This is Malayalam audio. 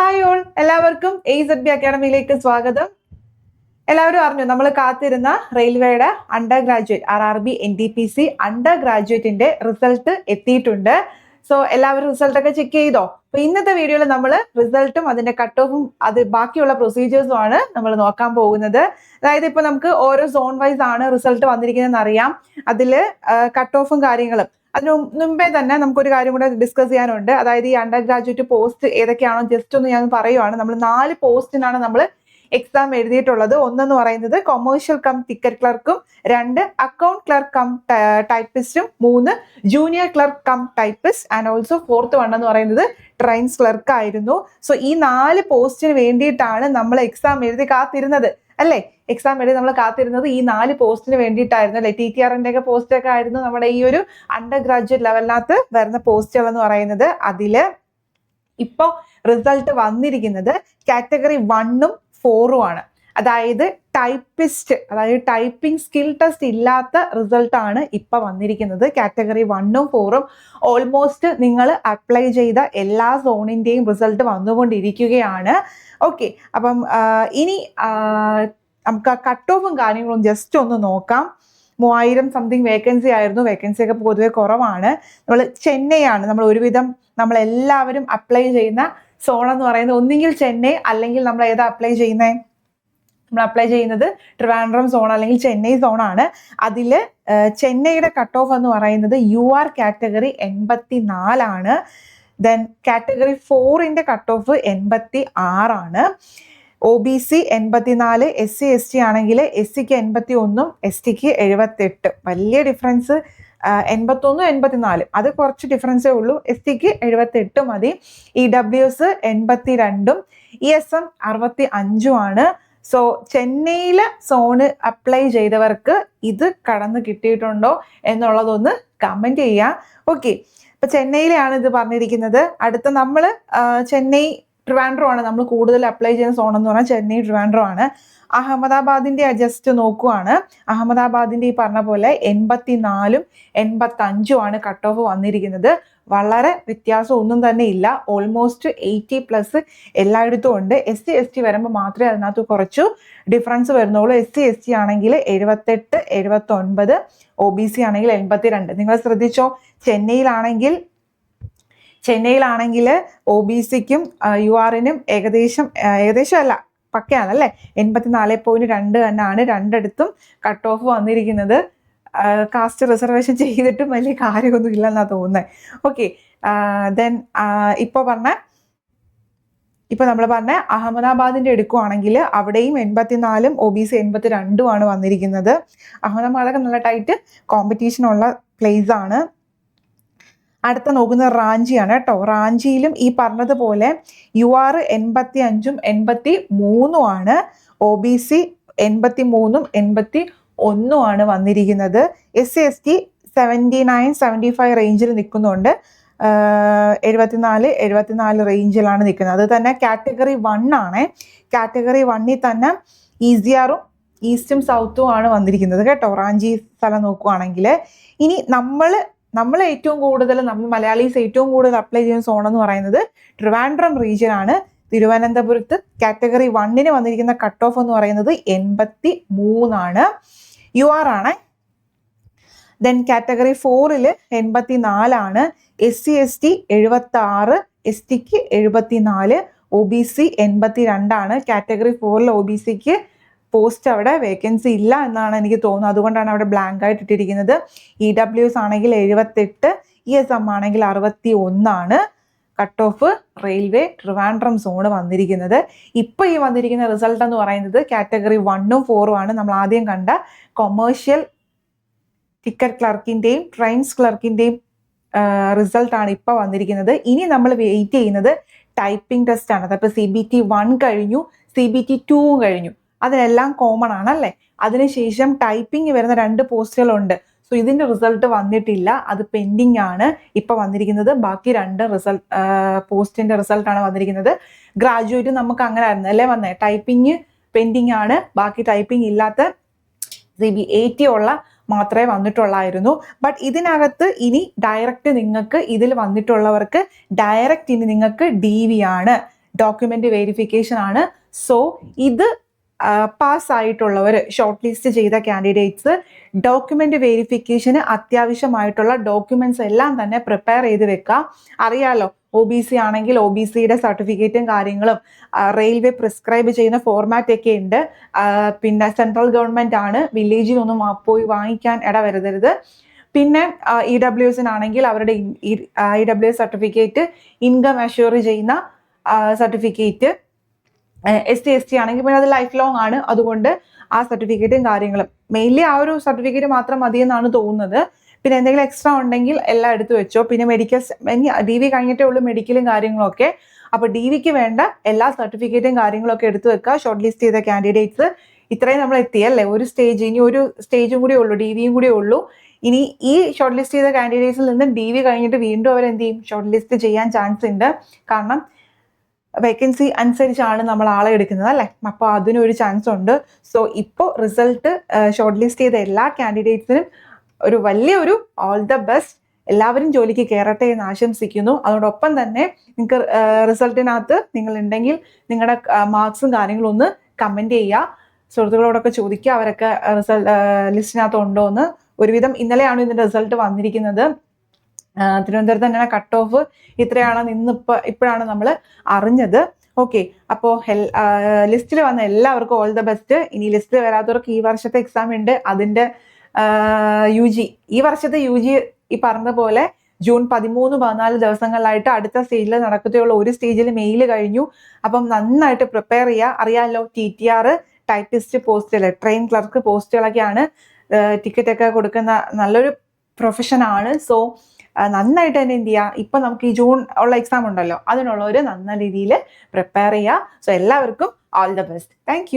ഹായ് ഓൾ, എല്ലാവർക്കും AZB അക്കാഡമിയിലേക്ക് സ്വാഗതം. എല്ലാവരും അറിഞ്ഞു നമ്മൾ കാത്തിരുന്ന റെയിൽവേയുടെ undergraduate RRB NTPC under ഗ്രാജുവേറ്റിന്റെ റിസൾട്ട് എത്തിയിട്ടുണ്ട്. സോ എല്ലാവരും റിസൾട്ട് ഒക്കെ ചെക്ക് ചെയ്തോ? അപ്പൊ ഇന്നത്തെ വീഡിയോയിൽ നമ്മൾ റിസൾട്ടും അതിന്റെ കട്ട് ഓഫും അത് ബാക്കിയുള്ള പ്രൊസീജിയേഴ്സും ആണ് നമ്മൾ നോക്കാൻ പോകുന്നത്. അതായത് ഇപ്പൊ നമുക്ക് ഓരോ സോൺ വൈസ് ആണ് റിസൾട്ട് വന്നിരിക്കുന്നതെന്ന് അറിയാം. അതില് കട്ട് ഓഫും കാര്യങ്ങളും അതിനു മുമ്പേ തന്നെ നമുക്കൊരു കാര്യം കൂടെ ഡിസ്കസ് ചെയ്യാനുണ്ട്. അതായത് ഈ അണ്ടർ ഗ്രാജുവേറ്റ് പോസ്റ്റ് ഏതൊക്കെയാണോ ജസ്റ്റ് ഒന്ന് ഞാൻ പറയുവാണ്. നമ്മൾ 4 പോസ്റ്റിനാണ് നമ്മൾ എക്സാം എഴുതിയിട്ടുള്ളത്. ഒന്നെന്ന് പറയുന്നത് കൊമേഴ്ഷ്യൽ കം ടിക്കറ്റ് ക്ലർക്കും, 2 അക്കൗണ്ട് ക്ലർക്ക് കം ടൈപ്പിസ്റ്റും, 3 junior clerk cum typist and also 4th one എന്ന് പറയുന്നത് ട്രെയിൻസ് ക്ലർക്ക് ആയിരുന്നു. സോ ഈ 4 പോസ്റ്റിന് വേണ്ടിയിട്ടാണ് നമ്മൾ എക്സാം എഴുതി കാത്തിരുന്നത് അല്ലേ? എക്സാം എഴുതി നമ്മൾ കാത്തിരുന്നത് ഈ 4 പോസ്റ്റിന് വേണ്ടിയിട്ടായിരുന്നു അല്ലെ? TTRന്റെ ഒക്കെ പോസ്റ്റ് ഒക്കെ ആയിരുന്നു നമ്മുടെ ഈ ഒരു അണ്ടർ ഗ്രാജുവേറ്റ് ലെവലിനകത്ത് വരുന്ന പോസ്റ്റുകൾ എന്ന് പറയുന്നത്. അതില് ഇപ്പൊ റിസൾട്ട് വന്നിരിക്കുന്നത് കാറ്റഗറി 1ഉം 4ഉം ആണ്. അതായത് ടൈപ്പിസ്റ്റ്, അതായത് ടൈപ്പിംഗ് സ്കിൽ ടെസ്റ്റ് ഇല്ലാത്ത റിസൾട്ട് ആണ് ഇപ്പൊ വന്നിരിക്കുന്നത്. കാറ്റഗറി 1ഉം 4ഉം ഓൾമോസ്റ്റ് നിങ്ങൾ അപ്ലൈ ചെയ്ത എല്ലാ സോണിന്റെയും റിസൾട്ട് വന്നുകൊണ്ടിരിക്കുകയാണ്. ഓക്കെ, അപ്പം ഇനി നമുക്ക് ആ കട്ട് ഓഫും കാര്യങ്ങളും ജസ്റ്റ് ഒന്ന് നോക്കാം. 3000 സംതിങ് വേക്കൻസി ആയിരുന്നു. വേക്കൻസി ഒക്കെ പൊതുവെ കുറവാണ്. നമ്മൾ ചെന്നൈ ആണ് നമ്മൾ ഒരുവിധം നമ്മളെല്ലാവരും അപ്ലൈ ചെയ്യുന്ന സോൺ എന്ന് പറയുന്നത്. ഒന്നുകിൽ ചെന്നൈ അല്ലെങ്കിൽ നമ്മൾ ഏതാ അപ്ലൈ ചെയ്യുന്നത്? നമ്മൾ അപ്ലൈ ചെയ്യുന്നത് ട്രിവാൻഡ്രം സോൺ അല്ലെങ്കിൽ ചെന്നൈ സോൺ ആണ്. അതിൽ ചെന്നൈയുടെ കട്ട് ഓഫ് എന്ന് പറയുന്നത് UR കാറ്റഗറി 84 ആണ്. ദെൻ കാറ്റഗറി 4ന്റെ കട്ട് ഓഫ് 86 ആണ്. OBC 84, SC ST ആണെങ്കിൽ SCക്ക് 81ഉം STക്ക് 78. വലിയ ഡിഫറൻസ് 81ഉം 84 അത് കുറച്ച് ഡിഫറൻസേ ഉള്ളൂ. STക്ക് 78 മതി. EWS 82ഉം ESM 65ഉം ആണ്. സോ ചെന്നൈയിലെ സോണ് അപ്ലൈ ചെയ്തവർക്ക് ഇത് കടന്ന് കിട്ടിയിട്ടുണ്ടോ എന്നുള്ളതൊന്ന് കമന്റ് ചെയ്യാം. ഓക്കെ, അപ്പൊ ചെന്നൈയിലാണ് ഇത് പറഞ്ഞിരിക്കുന്നത്. അടുത്ത നമ്മൾ ചെന്നൈ ട്രിവാൻഡ്രം ആണ് നമ്മൾ കൂടുതൽ അപ്ലൈ ചെയ്യുന്ന സോൺ എന്ന് പറഞ്ഞാൽ ചെന്നൈ ട്രിവാൻഡ്രം ആണ്. അഹമ്മദാബാദിന്റെ ജസ്റ്റ് നോക്കുവാണ്. അഹമ്മദാബാദിന്റെ ഈ പറഞ്ഞ പോലെ 84ഉം 85ഉം ആണ് കട്ട് ഓഫ് വന്നിരിക്കുന്നത്. വളരെ വ്യത്യാസം ഒന്നും തന്നെ ഇല്ല. ഓൾമോസ്റ്റ് 80+ എല്ലായിടത്തും ഉണ്ട്. SC ST വരുമ്പോൾ മാത്രമേ അതിനകത്ത് കുറച്ചു ഡിഫറൻസ് വരുന്നുള്ളൂ. SC ST ആണെങ്കിൽ 78, 79, OBC ആണെങ്കിൽ 82. നിങ്ങൾ ശ്രദ്ധിച്ചോ, ചെന്നൈയിലാണെങ്കിൽ OBCക്കും URനും ഏകദേശം അല്ല പക്കയാണല്ലേ, 84.2 തന്നെയാണ് രണ്ടിടത്തും കട്ട് ഓഫ് വന്നിരിക്കുന്നത്. കാസ്റ്റ് റിസർവേഷൻ ചെയ്തിട്ടും വലിയ കാര്യമൊന്നും ഇല്ലെന്നാ തോന്നുന്നത്. ഓക്കെ, ദെൻ ഇപ്പൊ നമ്മൾ പറഞ്ഞ അഹമ്മദാബാദിന്റെ എടുക്കുവാണെങ്കിൽ അവിടെയും 84ഉം OBC 82ഉം ആണ് വന്നിരിക്കുന്നത്. അഹമ്മദാബാദൊക്കെ നല്ല ടൈറ്റ് കോമ്പറ്റീഷൻ ഉള്ള പ്ലേസ് ആണ്. അടുത്ത നോക്കുന്നത് റാഞ്ചിയാണ് കേട്ടോ. റാഞ്ചിയിലും ഈ പറഞ്ഞതുപോലെ UR 85ഉം 83ഉം ആണ്. OBC 83ഉം 81ഉം ആണ് വന്നിരിക്കുന്നത്. SC ST 79, 75 റേഞ്ചിൽ നിൽക്കുന്നുണ്ട്. 74 റേഞ്ചിലാണ് നിൽക്കുന്നത്. അത് തന്നെ കാറ്റഗറി 1 ആണ്. കാറ്റഗറി 1ൽ തന്നെ ECRഉം ഈസ്റ്റും സൗത്തും ആണ് വന്നിരിക്കുന്നത് കേട്ടോ. റാഞ്ചി സ്ഥലം നോക്കുവാണെങ്കിൽ ഇനി നമ്മൾ ഏറ്റവും കൂടുതൽ മലയാളീസ് ഏറ്റവും കൂടുതൽ അപ്ലൈ ചെയ്യുന്ന സോൺ എന്ന് പറയുന്നത് ട്രിവാൻഡ്രം റീജിയൻ ആണ്. തിരുവനന്തപുരത്ത് കാറ്റഗറി 1ന് വന്നിരിക്കുന്ന കട്ട് ഓഫ് എന്ന് പറയുന്നത് 83 ആണ്. UR ആണ്. ദെൻ കാറ്റഗറി 4ൽ 84 ആണ്. SC ST 76, STക്ക് 74, OBC 82 ആണ്. കാറ്റഗറി 4ൽ OBCക്ക് പോസ്റ്റ് അവിടെ വേക്കൻസി ഇല്ല എന്നാണ് എനിക്ക് തോന്നുന്നത്. അതുകൊണ്ടാണ് അവിടെ ബ്ലാങ്ക് ആയിട്ട് ഇട്ടിരിക്കുന്നത്. EWS ആണെങ്കിൽ 78, ESM ആണെങ്കിൽ 61 ആണ് cut off railway Trivandrum zone വന്നിരിക്കുന്നത്. ഇപ്പൊ ഈ വന്നിരിക്കുന്ന റിസൾട്ട് എന്ന് പറയുന്നത് കാറ്റഗറി 1ഉം 4ഉം ആണ്. നമ്മൾ ആദ്യം കണ്ട കൊമേഴ്ഷ്യൽ ടിക്കറ്റ് ക്ലർക്കിന്റെയും ട്രെയിൻസ് ക്ലർക്കിന്റെയും റിസൾട്ട് ആണ് ഇപ്പൊ വന്നിരിക്കുന്നത്. ഇനി നമ്മൾ വെയിറ്റ് ചെയ്യുന്നത് ടൈപ്പിംഗ് ടെസ്റ്റ് ആണ്. അപ്പൊ CBT 1 കഴിഞ്ഞു, CBT 2 കഴിഞ്ഞു. അതിനെല്ലാം കോമൺ ആണല്ലേ. അതിനുശേഷം ടൈപ്പിംഗ് വരുന്ന 2 പോസ്റ്റുകളുണ്ട്. സോ ഇതിന്റെ റിസൾട്ട് വന്നിട്ടില്ല, അത് പെൻഡിങ് ആണ്. ഇപ്പൊ വന്നിരിക്കുന്നത് ബാക്കി 2 പോസ്റ്റിന്റെ റിസൾട്ടാണ് വന്നിരിക്കുന്നത്. ഗ്രാജുവേറ്റ് നമുക്ക് അങ്ങനെ ആയിരുന്നു അല്ലേ വന്നേ. ടൈപ്പിംഗ് പെൻഡിങ് ആണ്, ബാക്കി ടൈപ്പിംഗ് ഇല്ലാത്ത CB80 ഉള്ള മാത്രമേ വന്നിട്ടുള്ളായിരുന്നു. ബട്ട് ഇതിനകത്ത് ഇനി ഡയറക്റ്റ് നിങ്ങൾക്ക് ഇതിൽ വന്നിട്ടുള്ളവർക്ക് ഡയറക്റ്റ് ഇനി നിങ്ങൾക്ക് DV ആണ്. ഡോക്യുമെന്റ് വെരിഫിക്കേഷൻ ആണ്. സോ ഇത് പാസ്സായിട്ടുള്ളവർ, ഷോർട്ട് ലിസ്റ്റ് ചെയ്ത കാൻഡിഡേറ്റ്സ് ഡോക്യുമെന്റ് വെരിഫിക്കേഷന് അത്യാവശ്യമായിട്ടുള്ള ഡോക്യുമെന്റ്സ് എല്ലാം തന്നെ പ്രിപ്പയർ ചെയ്ത് വെക്കുക. അറിയാലോ, OBC ആണെങ്കിൽ OBCയുടെ സർട്ടിഫിക്കറ്റും കാര്യങ്ങളും റെയിൽവേ പ്രിസ്ക്രൈബ് ചെയ്യുന്ന ഫോർമാറ്റ് ഒക്കെ ഉണ്ട്. പിന്നെ സെൻട്രൽ ഗവൺമെന്റ് ആണ്, വില്ലേജിലൊന്നും പോയി വാങ്ങിക്കാൻ ഇടവരുതരുത്. പിന്നെ EWSനാണെങ്കിൽ അവരുടെ EWS സർട്ടിഫിക്കറ്റ്, ഇൻകം അഷ്യൂർ ചെയ്യുന്ന സർട്ടിഫിക്കറ്റ്, SC/ST ആണെങ്കിൽ പിന്നെ അത് ലൈഫ് ലോങ് ആണ്. അതുകൊണ്ട് ആ സർട്ടിഫിക്കറ്റും കാര്യങ്ങളും, മെയിൻലി ആ ഒരു സർട്ടിഫിക്കറ്റ് മാത്രം മതിയെന്നാണ് തോന്നുന്നത്. പിന്നെ എന്തെങ്കിലും എക്സ്ട്രാ ഉണ്ടെങ്കിൽ എല്ലാം എടുത്തു വെച്ചോ. പിന്നെ മെഡിക്കൽ, DV കഴിഞ്ഞിട്ടേ ഉള്ളൂ മെഡിക്കലും കാര്യങ്ങളൊക്കെ. അപ്പോൾ DVക്ക് വേണ്ട എല്ലാ സർട്ടിഫിക്കറ്റും കാര്യങ്ങളൊക്കെ എടുത്തു വെക്കുക. ഷോർട്ട് ലിസ്റ്റ് ചെയ്ത കാൻഡിഡേറ്റ്സ് ഇത്രയും നമ്മൾ എത്തിയല്ലേ, ഒരു സ്റ്റേജ്, ഇനി ഒരു സ്റ്റേജും കൂടി ഉള്ളൂ, DVയും കൂടി ഉള്ളൂ. ഇനി ഈ ഷോർട്ട് ലിസ്റ്റ് ചെയ്ത കാൻഡിഡേറ്റ്സിൽ നിന്ന് DV കഴിഞ്ഞിട്ട് വീണ്ടും അവരെന്ത് ചെയ്യും, ഷോർട്ട് ലിസ്റ്റ് ചെയ്യാൻ ചാൻസ് ഉണ്ട്. കാരണം വേക്കൻസി അനുസരിച്ചാണ് നമ്മൾ ആളെ എടുക്കുന്നത് അല്ലേ, അപ്പോൾ അതിനൊരു ചാൻസ് ഉണ്ട്. സോ ഇപ്പോൾ റിസൾട്ട് ഷോർട്ട് ലിസ്റ്റ് ചെയ്ത എല്ലാ കാൻഡിഡേറ്റ്സിനും ഒരു വലിയൊരു ഓൾ ദ ബെസ്റ്റ്. എല്ലാവരും ജോലിക്ക് കയറട്ടെ എന്ന് ആശംസിക്കുന്നു. അതോടൊപ്പം തന്നെ നിങ്ങൾക്ക് റിസൾട്ടിനകത്ത് നിങ്ങൾ ഉണ്ടെങ്കിൽ നിങ്ങളുടെ മാർക്സും കാര്യങ്ങളും ഒന്ന് കമൻറ്റ് ചെയ്യുക. സുഹൃത്തുക്കളോടൊക്കെ ചോദിക്കുക അവരൊക്കെ ലിസ്റ്റിനകത്ത് ഉണ്ടോ എന്ന്. ഒരുവിധം ഇന്നലെയാണ് ഇതിൻ്റെ റിസൾട്ട് വന്നിരിക്കുന്നത്. തിരുവനന്തപുരത്ത് തന്നെ കട്ട് ഓഫ് ഇത്രയാണെന്ന് ഇപ്പോഴാണ് നമ്മൾ അറിഞ്ഞത്. ഓക്കെ, അപ്പോൾ ലിസ്റ്റിൽ വന്ന എല്ലാവർക്കും ഓൾ ദ ബെസ്റ്റ്. ഇനി ലിസ്റ്റിൽ വരാത്തവർക്ക് ഈ വർഷത്തെ എക്സാം ഉണ്ട്, അതിൻ്റെ UG, ഈ വർഷത്തെ UG ഈ പറഞ്ഞ പോലെ ജൂൺ 13-14 ദിവസങ്ങളിലായിട്ട് അടുത്ത സ്റ്റേജിൽ നടക്കത്തുള്ളൂ. ഒരു സ്റ്റേജിൽ മെയിൽ കഴിഞ്ഞു. അപ്പം നന്നായിട്ട് പ്രിപ്പയർ ചെയ്യുക. അറിയാമല്ലോ, TTR, ടൈപ്പിസ്റ്റ് പോസ്റ്റുകൾ, ട്രെയിൻ ക്ലർക്ക് പോസ്റ്റുകളൊക്കെയാണ്. ടിക്കറ്റ് ഒക്കെ കൊടുക്കുന്ന നല്ലൊരു പ്രൊഫഷനാണ്. സോ നന്നായിട്ട് തന്നെ എന്ത് ചെയ്യുക, ഇപ്പം നമുക്ക് ഈ ജൂൺ ഉള്ള എക്സാം ഉണ്ടല്ലോ, അതിനുള്ളവർ നല്ല രീതിയിൽ പ്രിപ്പയർ ചെയ്യുക. സോ എല്ലാവർക്കും ഓൾ ദ ബെസ്റ്റ്. താങ്ക്